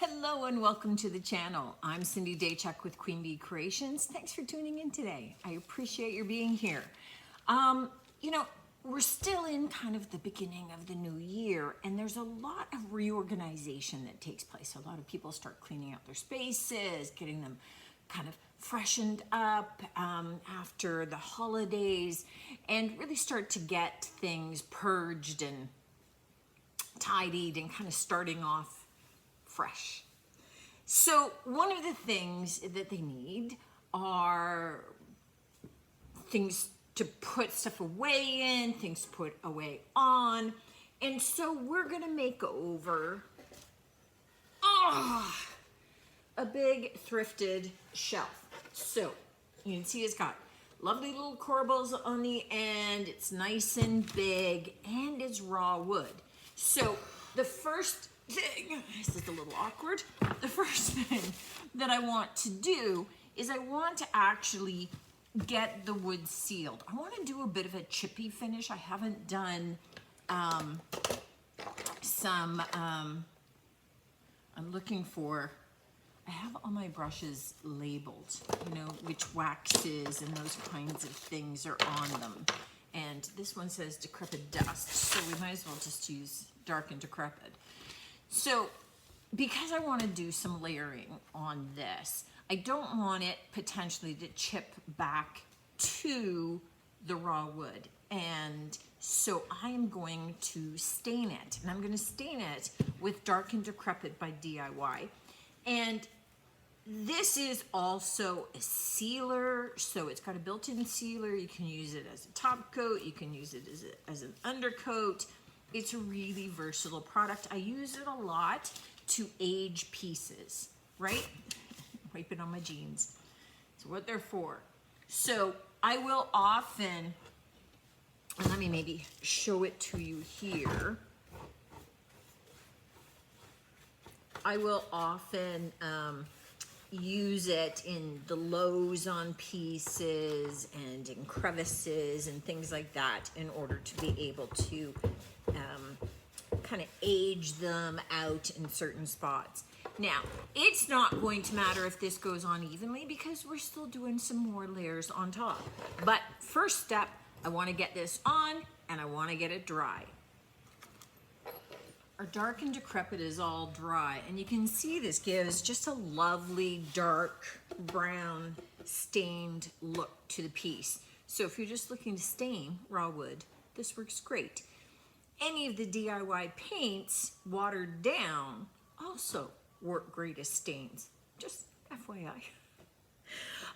Hello and welcome to the channel. I'm Cindy Daychuck with Queen Bee Creations. Thanks for tuning in today. I appreciate your being here. We're still in kind of the beginning of the new year, and there's a lot of reorganization that takes place. A lot of people start cleaning out their spaces, getting them kind of freshened up after the holidays, and really start to get things purged and tidied and kind of starting off fresh. So one of the things that they need are things to put stuff away in, things to put away on. And so we're gonna make over a big thrifted shelf. So you can see it's got lovely little corbels on the end. It's nice and big and it's raw wood. So the first thing, this is a little awkward. The first thing that I want to do is I want to actually get the wood sealed. I want to do a bit of a chippy finish. I haven't done I'm looking for, I have all my brushes labeled, which waxes and those kinds of things are on them. And this one says decrepit dust, so we might as well just use dark and decrepit. So because I want to do some layering on this, I don't want it potentially to chip back to the raw wood. And so I am going to stain it. And I'm going to stain it with Dark and Decrepit by DIY. And this is also a sealer, so it's got a built-in sealer. You can use it as a top coat, you can use it as an undercoat. It's a really versatile product. I use it a lot to age pieces, right? Wipe it on my jeans. That's what they're for. So I will often, and let me maybe show it to you here. I will often use it in the lows on pieces and in crevices and things like that in order to be able to kind of age them out in certain spots. Now, it's not going to matter if this goes on evenly because we're still doing some more layers on top. But first step, I want to get this on and I want to get it dry. Our Dark and Decrepit is all dry, and you can see this gives just a lovely dark brown stained look to the piece. So if you're just looking to stain raw wood, this works great. Any of the DIY paints watered down also work great as stains, just FYI.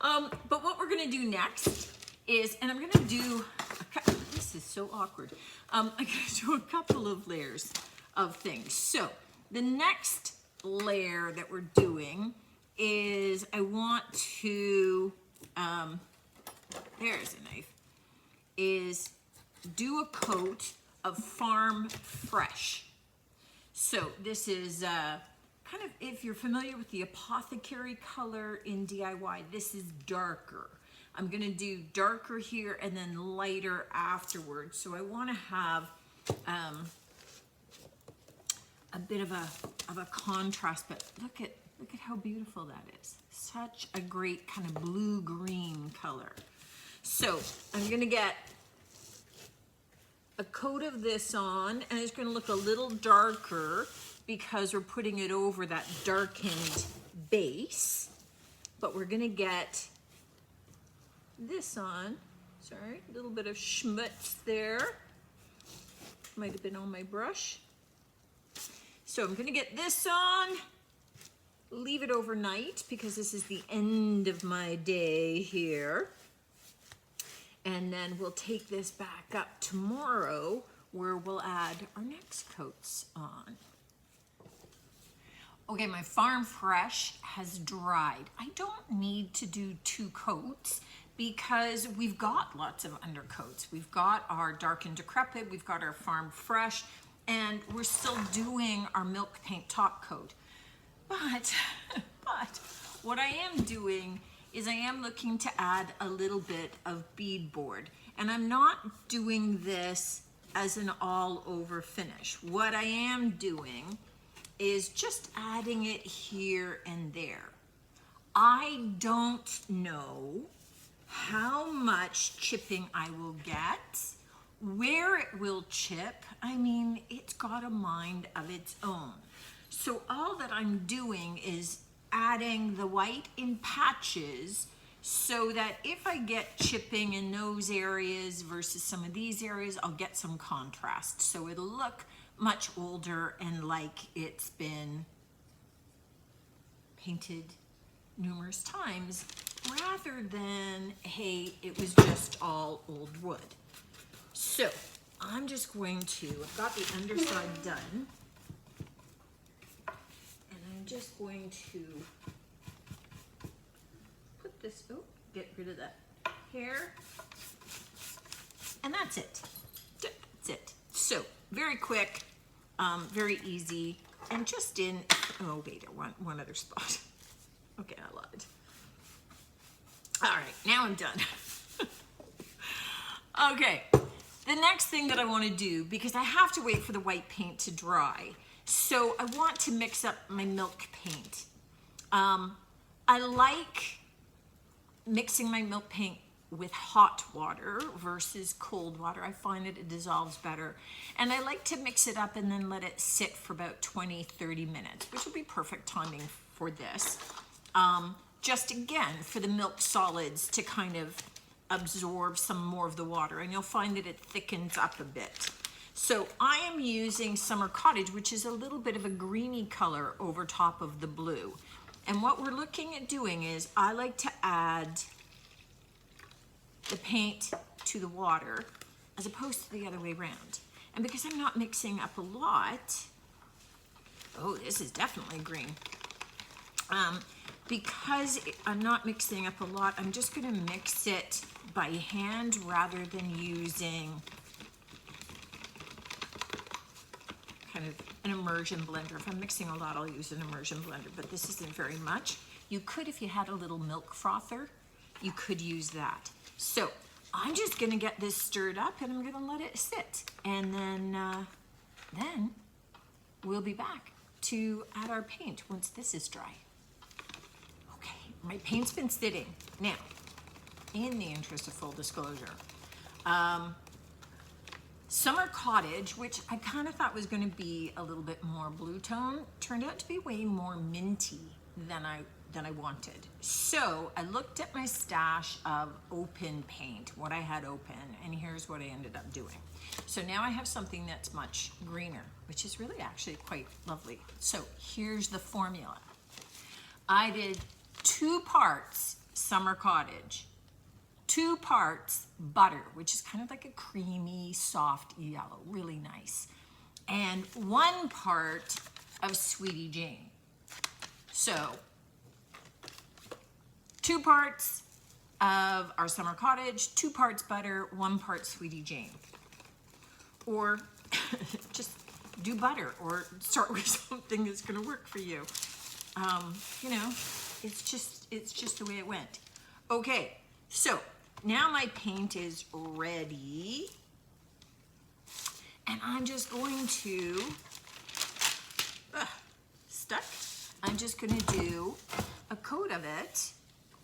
But what we're gonna do next is, and I'm gonna do, this is so awkward. I'm gonna do a couple of layers of things. So the next layer that we're doing is I want to, there's a knife, is do a coat of Farm Fresh. So this is kind of, if you're familiar with the apothecary color in DIY, this is darker. I'm gonna do darker here and then lighter afterwards. So I wanna have a bit of a contrast, but look at how beautiful that is. Such a great kind of blue-green color. So I'm gonna get a coat of this on, and it's gonna look a little darker because we're putting it over that darkened base. But we're gonna get this on. Sorry, a little bit of schmutz there. Might have been on my brush. So I'm gonna get this on, leave it overnight because this is the end of my day here. And then we'll take this back up tomorrow where we'll add our next coats on. Okay, my Farm Fresh has dried. I don't need to do 2 coats because we've got lots of undercoats. We've got our Dark and Decrepit, we've got our Farm Fresh, and we're still doing our milk paint top coat. But what I am doing is I am looking to add a little bit of beadboard. And I'm not doing this as an all over finish. What I am doing is just adding it here and there. I don't know how much chipping I will get, where it will chip. I mean, it's got a mind of its own. So all that I'm doing is adding the white in patches so that if I get chipping in those areas versus some of these areas, I'll get some contrast. So it'll look much older and like it's been painted numerous times rather than, hey, it was just all old wood. So I'm just going to, I've got the underside done, and I'm just going to put this, oh, get rid of that hair, and that's it. That's it. So very quick, very easy, and just in, oh wait, I want one other spot. Okay, I lied. All right, now I'm done. Okay, the next thing that I want to do, because I have to wait for the white paint to dry, so I want to mix up my milk paint. I like mixing my milk paint with hot water versus cold water. I find that it dissolves better. And I like to mix it up and then let it sit for about 20-30 minutes, which would be perfect timing for this. Just again, for the milk solids to kind of absorb some more of the water, and you'll find that it thickens up a bit. So I am using Summer Cottage, which is a little bit of a greeny color over top of the blue. And what we're looking at doing is I like to add the paint to the water as opposed to the other way around. And because I'm not mixing up a lot, oh, this is definitely green. Because I'm not mixing up a lot, I'm just going to mix it by hand rather than using kind of an immersion blender. If I'm mixing a lot, I'll use an immersion blender, but this isn't very much. You could, if you had a little milk frother, you could use that. So I'm just going to get this stirred up and I'm going to let it sit. And then we'll be back to add our paint once this is dry. My paint's been sitting. Now, in the interest of full disclosure, Summer Cottage, which I kind of thought was going to be a little bit more blue tone, turned out to be way more minty than I wanted. So I looked at my stash of open paint, what I had open, and here's what I ended up doing. So now I have something that's much greener, which is really actually quite lovely. So here's the formula. I did 2 parts Summer Cottage, 2 parts butter, which is kind of like a creamy, soft yellow, really nice, and 1 part of Sweetie Jane. So 2 parts of our Summer Cottage, 2 parts butter, 1 part Sweetie Jane. Or just do butter, or start with something that's going to work for you. You know, it's just the way it went. Okay, so now my paint is ready, and I'm just going to, stuck. I'm just going to do a coat of it.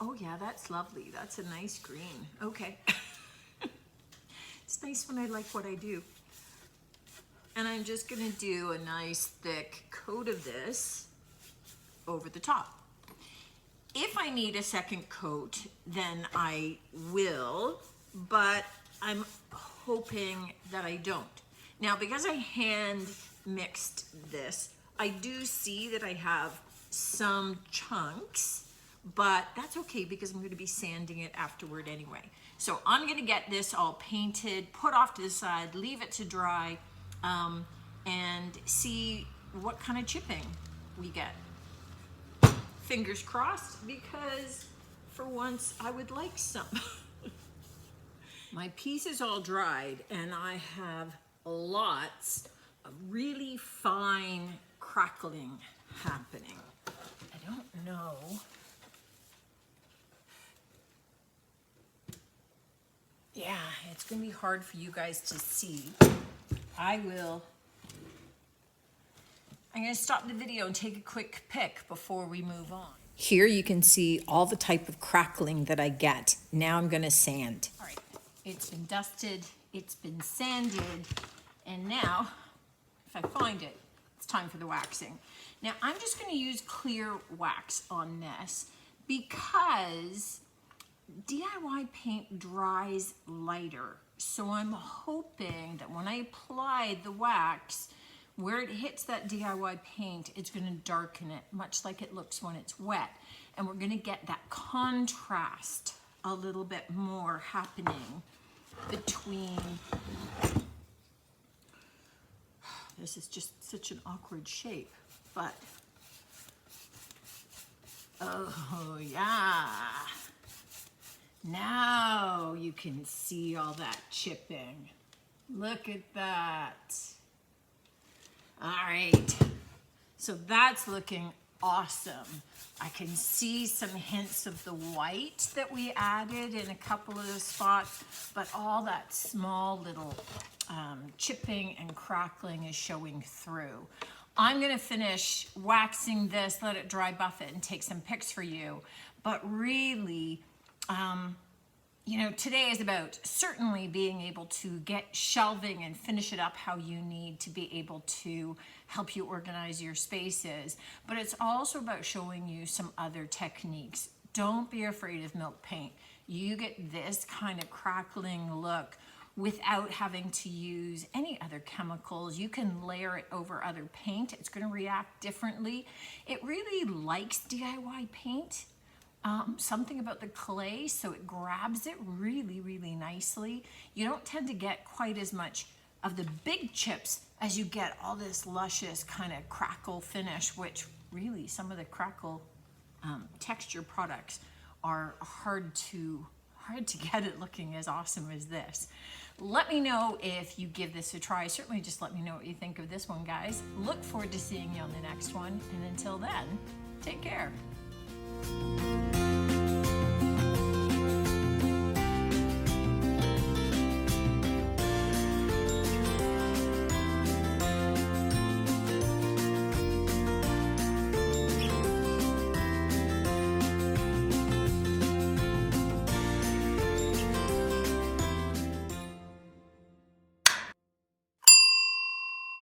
Oh yeah, that's lovely. That's a nice green. Okay. It's nice when I like what I do. And I'm just going to do a nice thick coat of this over the top. If I need a second coat, then I will, but I'm hoping that I don't. Now, because I hand mixed this, I do see that I have some chunks, but that's okay because I'm going to be sanding it afterward anyway. So I'm going to get this all painted, put off to the side, leave it to dry, and see what kind of chipping we get. Fingers crossed, because for once I would like some. My piece is all dried and I have lots of really fine crackling happening. I don't know. Yeah, it's gonna be hard for you guys to see. I I'm gonna stop the video and take a quick pic before we move on. Here you can see all the type of crackling that I get. Now I'm gonna sand. All right, it's been dusted, it's been sanded, and now, if I find it, it's time for the waxing. Now I'm just gonna use clear wax on this because DIY paint dries lighter. So I'm hoping that when I apply the wax, where it hits that DIY paint, it's gonna darken it, much like it looks when it's wet. And we're gonna get that contrast a little bit more happening between, this is just such an awkward shape, but, oh yeah. Now you can see all that chipping. Look at that. All right, so that's looking awesome. I can see some hints of the white that we added in a couple of the spots, but all that small little chipping and crackling is showing through. I'm gonna finish waxing this, let it dry, buff it, and take some pics for you. But really, you know, today is about certainly being able to get shelving and finish it up how you need to be able to help you organize your spaces. But it's also about showing you some other techniques. Don't be afraid of milk paint. You get this kind of crackling look without having to use any other chemicals. You can layer it over other paint. It's gonna react differently. It really likes DIY paint. Something about the clay, so it grabs it really, really nicely. You don't tend to get quite as much of the big chips as you get all this luscious kind of crackle finish, which really some of the crackle texture products are hard to get it looking as awesome as this. Let me know if you give this a try. Certainly just let me know what you think of this one, guys. Look forward to seeing you on the next one. And until then, take care.